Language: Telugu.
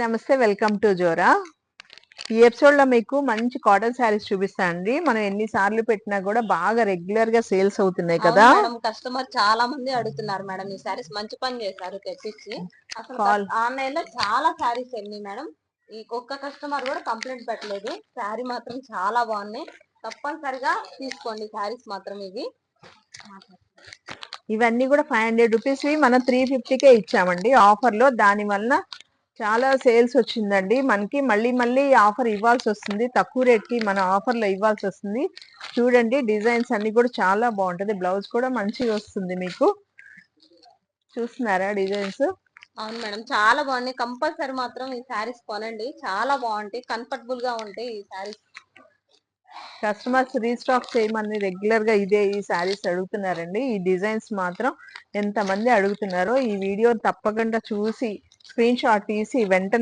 నమస్తే, వెల్కమ్ టు జోరా. ఈ ఎపిసోడ్ లో మీకు మంచి కాటన్ శారీస్ చూపిస్తా అండి. మనం ఎన్నిసార్లు పెట్టినా కూడా బాగా రెగ్యులర్ గా సేల్స్ అవుతున్నాయి కదా మేడం. కస్టమర్ చాలా మంది అడుగుతున్నారు మేడం. ఈ శారీస్ మంచి పని చేశారు తెప్పించి. అసలు ఆన్లైన్ లో చాలా శారీస్ వెళ్ళినాయి మేడం. ఈ ఒక్క కస్టమర్ కూడా కంప్లైంట్ పెట్టలేదు. శారీ మాత్రం చాలా బాగున్నాయి. తప్పనిసరిగా తీసుకోండి శారీస్ మాత్రం. ఇవన్నీ కూడా 500 రూపీస్ మనం 350కే ఇచ్చామండి ఆఫర్ లో. దాని వలన చాలా సేల్స్ వచ్చిందండి. మనకి మళ్ళీ మళ్ళీ ఆఫర్ ఇవ్వాల్సి వస్తుంది, తక్కువ రేట్ కి మన ఆఫర్ లో ఇవ్వాల్సి వస్తుంది. చూడండి, డిజైన్స్ అన్ని కూడా చాలా బాగుంటది. బ్లౌజ్ కూడా మంచిగా వస్తుంది. మీకు చూస్తున్నారా డిజైన్స్? అవును మేడం, చాలా బాగున్నాయి. కంపల్సరీ మాత్రం ఈ శారీస్ కొనండి. చాలా బాగుంటాయి, కంఫర్టబుల్ గా ఉంటాయి ఈ శారీస్. కస్టమర్స్ రీస్టాక్ చేయమని రెగ్యులర్ గా ఈ శారీస్ అడుగుతున్నారండి. ఈ డిజైన్స్ మాత్రం ఎంతమంది అడుగుతున్నారో. ఈ వీడియో తప్పకుండా చూసి స్క్రీన్ షాట్ తీసి వెంటనే